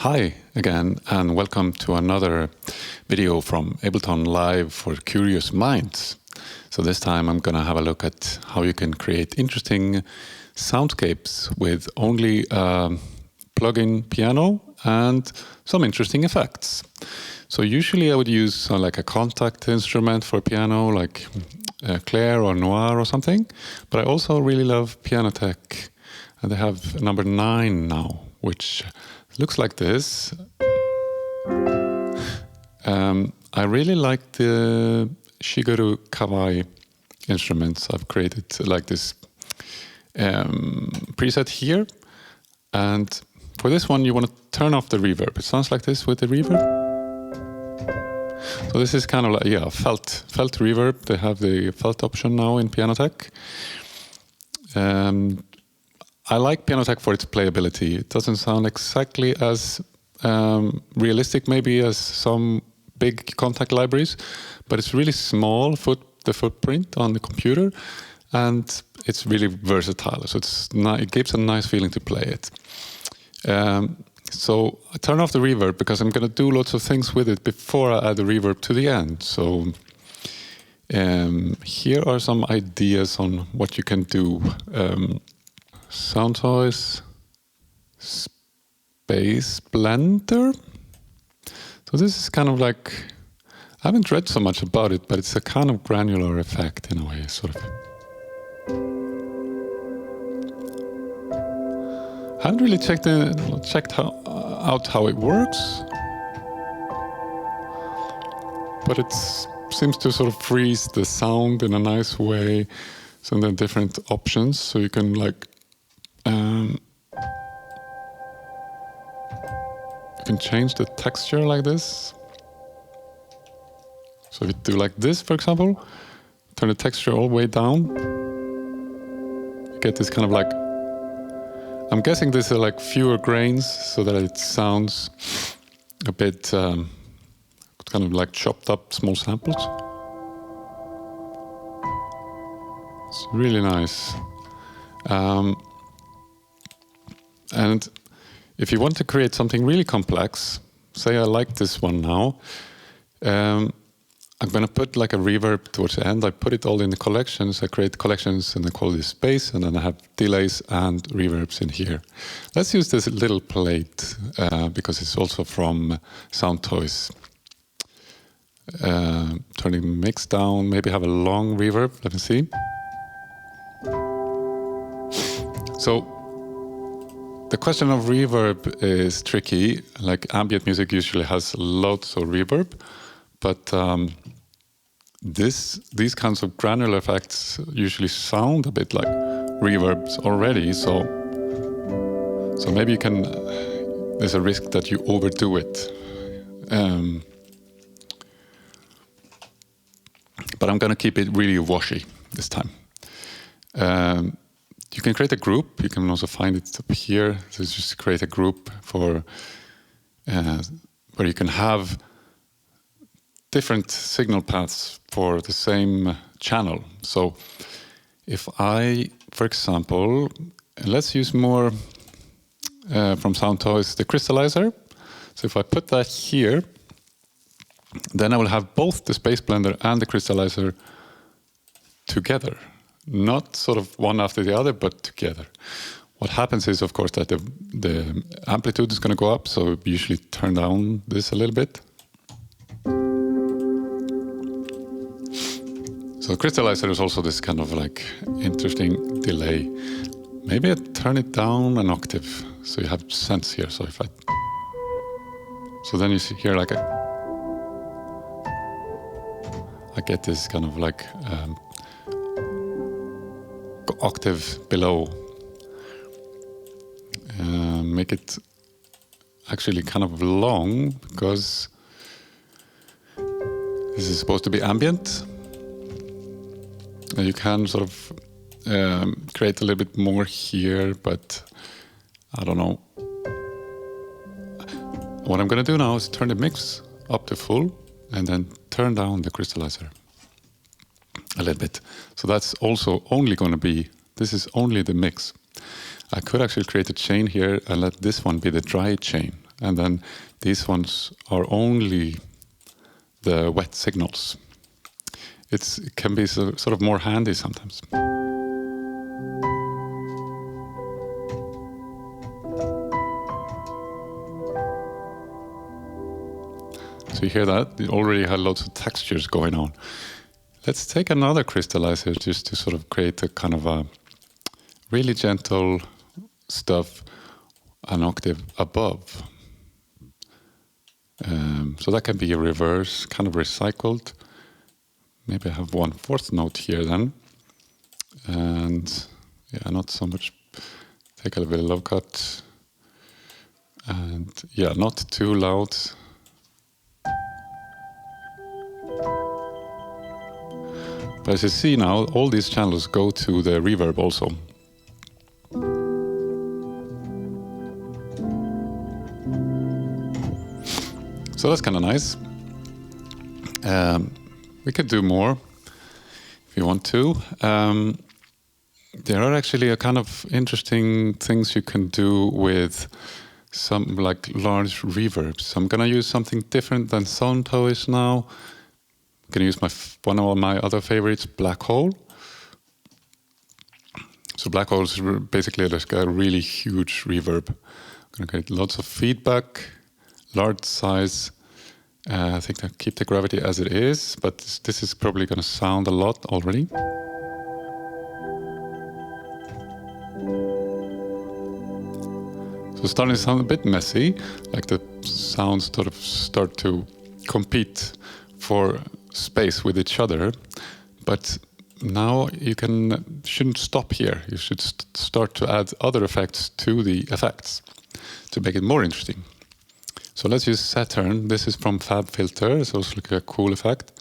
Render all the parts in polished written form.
Hi again, and welcome to another video from Ableton Live for Curious Minds. So this time I'm going to have a look at how you can create interesting soundscapes with only a plug-in piano and some interesting effects. So usually I would use like a contact instrument for piano, like Claire or Noir or something. But I also really love pianoteq, and they have number 9 now, which looks like this. I really like the Shigeru Kawai instruments. I've created like this preset here. And for this one, you want to turn off the reverb. It sounds like this with the reverb. So this is kind of like, yeah, felt reverb. They have the felt option now in pianoteq. I like pianoteq for its playability. It doesn't sound exactly as realistic maybe as some big contact libraries, but it's really small, the footprint on the computer, and it's really versatile. So it gives a nice feeling to play it. So I turn off the reverb because I'm going to do lots of things with it before I add the reverb to the end. So here are some ideas on what you can do. Soundtoys Space Blender. So this is kind of like, I haven't read so much about it, but it's a kind of granular effect in a way, sort of. I haven't really checked out how it works, but it seems to sort of freeze the sound in a nice way. So there are different options, so you can like you can change the texture like this. So if you do like this, for example, turn the texture all the way down, you get this kind of like, I'm guessing this is like fewer grains so that it sounds a bit kind of like chopped up small samples. It's really nice. And if you want to create something really complex, say I like this one now, I'm going to put like a reverb towards the end. I put it all in the collections. I create collections and I call this space, and then I have delays and reverbs in here. Let's use this little plate because it's also from Soundtoys. Turning the mix down, maybe have a long reverb. Let me see. So the question of reverb is tricky. Like ambient music usually has loads of reverb, but these kinds of granular effects usually sound a bit like reverbs already. So maybe you can. There's a risk that you overdo it. But I'm going to keep it really washy this time. You can create a group. You can also find it up here. So just create a group for where you can have different signal paths for the same channel. So if I, for example, let's use more from Soundtoys, the crystallizer. So if I put that here, then I will have both the Space Blender and the crystallizer together. Not sort of one after the other, but together. What happens is, of course, that the amplitude is going to go up, so we usually turn down this a little bit. So the crystallizer is also this kind of like interesting delay. Maybe I turn it down an octave, so you have sense here. So then you see here like I get this kind of like octave below. Make it actually kind of long because this is supposed to be ambient. And you can sort of create a little bit more here, but I don't know. What I'm going to do now is turn the mix up to full and then turn down the crystallizer a little bit. So that's also only going to be, this is only the mix. I could actually create a chain here and let this one be the dry chain. and then these ones are only the wet signals. It can be sort of more handy sometimes. So you hear that? It already had lots of textures going on. Let's take another crystallizer just to sort of create a kind of a really gentle stuff an octave above. So that can be a reverse, kind of recycled. Maybe I have 1/4 note here then. And yeah, not so much. Take a little bit of low cut. And yeah, not too loud. But as you see now, all these channels go to the reverb also. So that's kind of nice. We could do more if you want to. There are actually a kind of interesting things you can do with some like large reverbs. So I'm gonna use something different than soundtoys now. I'm gonna use one of my other favorites, Black Hole. So Black Hole is basically like a really huge reverb. I'm gonna get lots of feedback, large size. I think I keep the gravity as it is, but this is probably gonna sound a lot already. So it's starting to sound a bit messy, like the sounds sort of start to compete for space with each other. But now you shouldn't stop here. You should start to add other effects to the effects to make it more interesting. So let's use Saturn. This is from Fab Filter. It's also like a cool effect,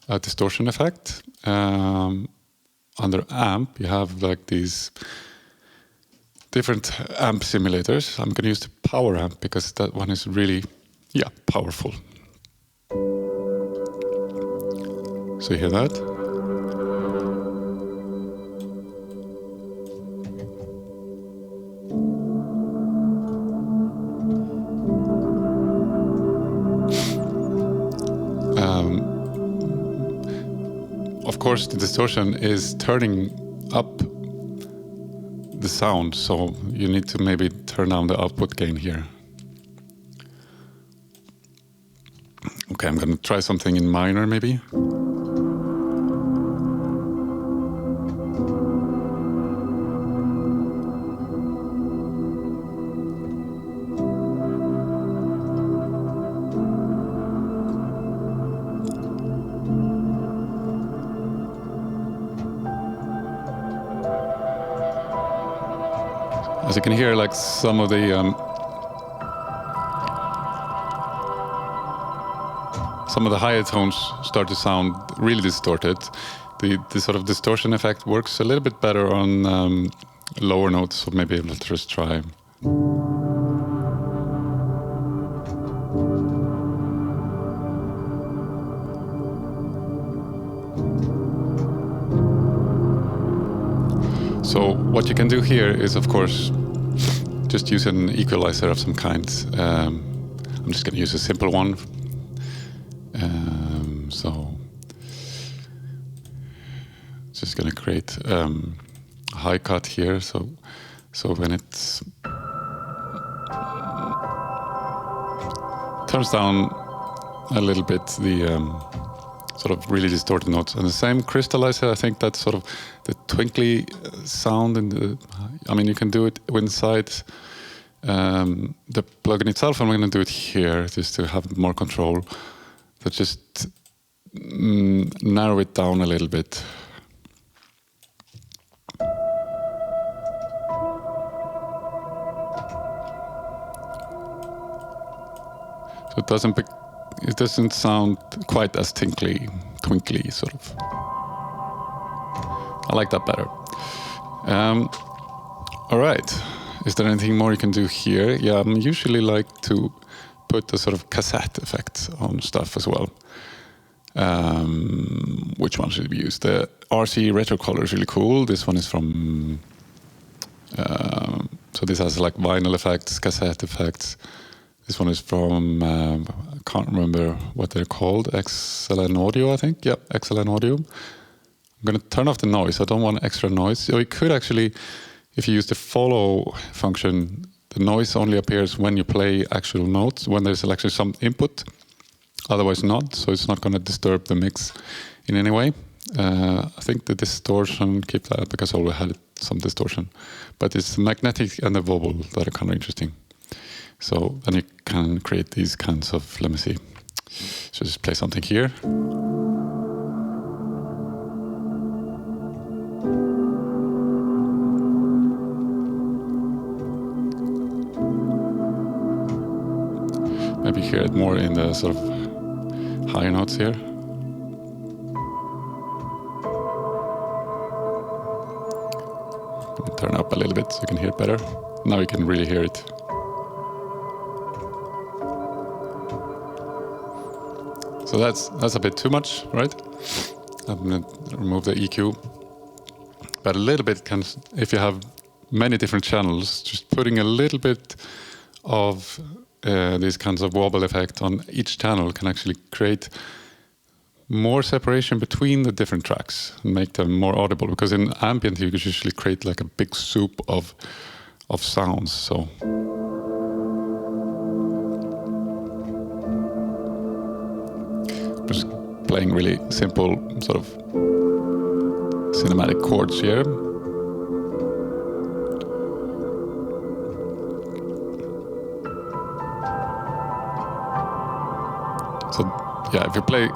a distortion effect. Under amp, you have like these different amp simulators. I'm going to use the power amp because that one is really, yeah, powerful. So you hear that? Of course, the distortion is turning up the sound, so you need to maybe turn down the output gain here. Okay, I'm going to try something in minor maybe. As you can hear, like some of the higher tones start to sound really distorted. The sort of distortion effect works a little bit better on lower notes, so maybe let's just try. So what you can do here is, of course, just use an equalizer of some kind. I'm just going to use a simple one. So just going to create a high cut here. So when it turns down a little bit the sort of really distorted notes. And the same crystallizer, I think that's sort of the twinkly sound in the, I mean, you can do it inside the plugin itself. I'm going to do it here just to have more control. So just narrow it down a little bit. So it doesn't sound quite as twinkly sort of. I like that better. All right. Is there anything more you can do here? Yeah, I usually like to put a sort of cassette effect on stuff as well. Which one should we use? The RC retro color is really cool. This one is from, so this has like vinyl effects, cassette effects. This one is from, I can't remember what they're called, Excellent Audio, I think. Yeah, Excellent Audio. I'm going to turn off the noise. I don't want extra noise. So you could actually, if you use the follow function, the noise only appears when you play actual notes, when there's actually some input, otherwise not. So it's not going to disturb the mix in any way. I think the distortion, keep that because I already had some distortion. But it's the magnetic and the wobble that are kind of interesting. So then you can create these kinds of, let me see. So just play something here. Maybe hear it more in the sort of higher notes here. Turn up a little bit so you can hear it better. Now you can really hear it. So that's a bit too much, right? I'm going to remove the EQ. But a little bit can, if you have many different channels, just putting a little bit of these kinds of wobble effect on each channel can actually create more separation between the different tracks and make them more audible. Because in ambient you could usually create like a big soup of sounds. So just playing really simple sort of cinematic chords here. So yeah, if you play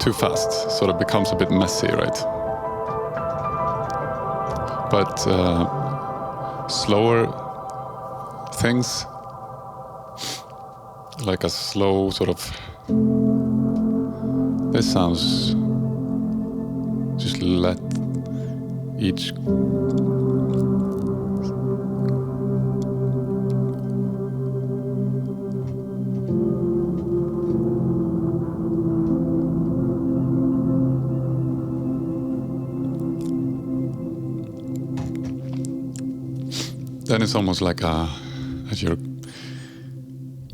too fast, sort of becomes a bit messy, right? But slower things, like a slow sort of, this sounds, just let each then it's almost like as you're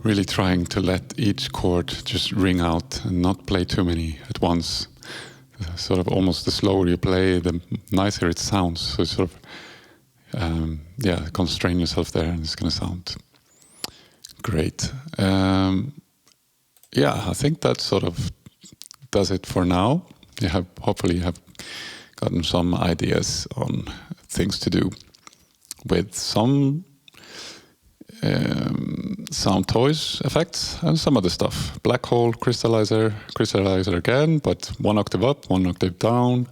really trying to let each chord just ring out and not play too many at once. Sort of almost the slower you play, the nicer it sounds. So sort of, yeah, constrain yourself there and it's going to sound great. Yeah, I think that sort of does it for now. You have hopefully you have gotten some ideas on things to do with some soundtoys effects and some other stuff. Black hole, crystallizer again, but 1 octave up, 1 octave down.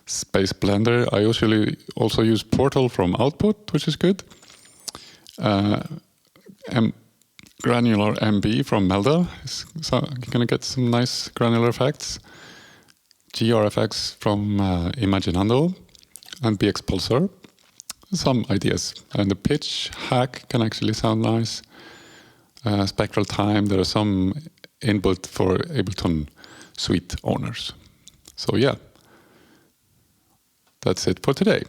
Space blender. I usually also use Portal from Output, which is good. Granular MB from Melda. So you're gonna get some nice granular effects. GRFX from Imaginando and BX Pulsar. Some ideas. And the pitch hack can actually sound nice. Spectral time, there are some input for Ableton Suite owners. So yeah, that's it for today.